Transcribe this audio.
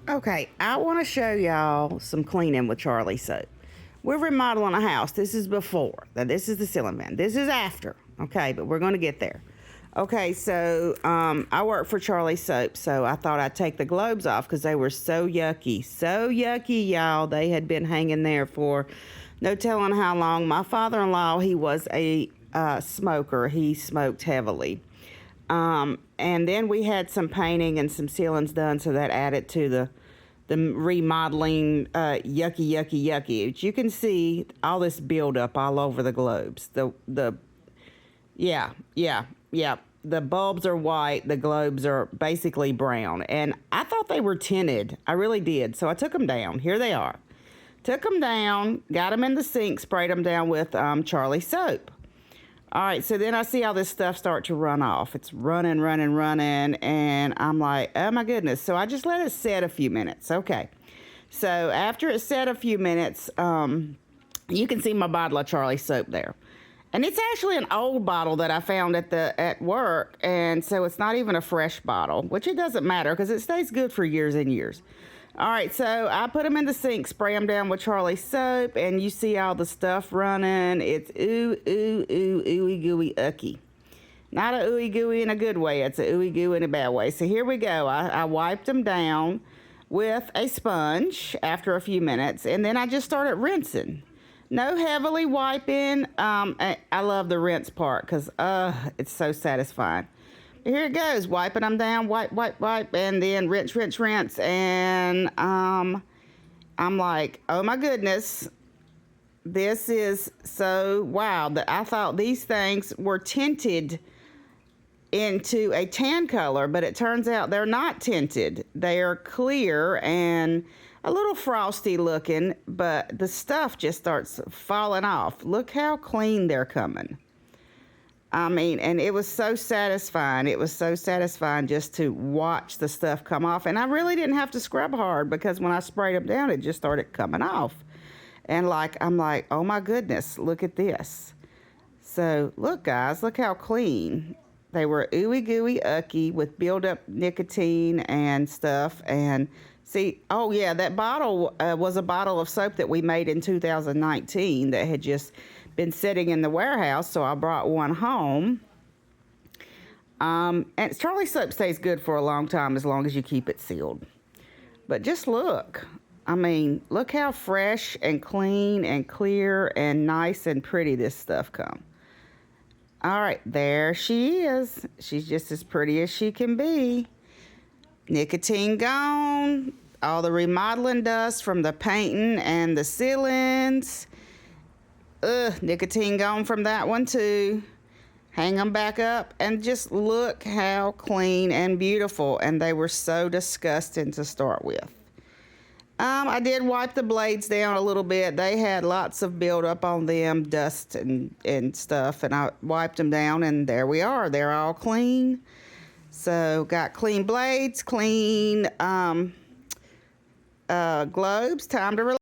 Okay, I want to show y'all some cleaning with Charlie soap. We're remodeling a house. This is before. Now, this is the ceiling fan. This is after. Okay, but we're going to get there. Okay, so I work for Charlie Soap, so I thought I'd take the globes off because they were so yucky. So yucky, y'all. They had been hanging there for no telling how long. My father-in-law, he was a smoker. He smoked heavily. And then we had some painting and some ceilings done, so that added to the remodeling yucky. But you can see all this buildup all over the globes. Yeah. The bulbs are white. The globes are basically brown. And I thought they were tinted. I really did. So I took them down. Here they are. Took them down, got them in the sink, sprayed them down with Charlie soap. All right, so then I see all this stuff start to run off. It's running, and I'm like, oh my goodness. So I just let it set a few minutes. Okay. So after it set a few minutes, you can see my bottle of Charlie soap there. And it's actually an old bottle that I found at work, and so it's not even a fresh bottle, which it doesn't matter because it stays good for years and years. All right, so I put them in the sink, spray them down with Charlie soap, and you see all the stuff running. It's ooey gooey ucky. Not a ooey gooey in a good way. It's a ooey gooey in a bad way. So here we go. I wiped them down with a sponge after a few minutes, and then I just started rinsing. No heavily wiping. I love the rinse part because it's so satisfying. Here it goes, wiping them down, wipe, and then rinse, and I'm like, oh my goodness, this is so wow. I thought these things were tinted into a tan color, but it turns out they're not tinted. They are clear and a little frosty looking, but the stuff just starts falling off. Look how clean they're coming. I mean, and it was so satisfying. It was so satisfying just to watch the stuff come off. And I really didn't have to scrub hard because when I sprayed them down, it just started coming off. And I'm like, oh my goodness, look at this. So look, guys, look how clean. They were ooey gooey ucky with buildup nicotine and stuff. And see, oh yeah, that bottle was a bottle of soap that we made in 2019 that had just been sitting in the warehouse, so I brought one home. And Charlie soap stays good for a long time as long as you keep it sealed. But just look. I mean, look how fresh and clean and clear and nice and pretty this stuff comes. All right, there she is. She's just as pretty as she can be. Nicotine gone. All the remodeling dust from the painting and the ceilings. Nicotine gone from that one too. Hang them back up and just look how clean and beautiful. And they were so disgusting to start with. I did wipe the blades down a little bit. They had lots of buildup on them, dust and stuff. And I wiped them down and there we are. They're all clean. So got clean blades, clean globes. Time to relax.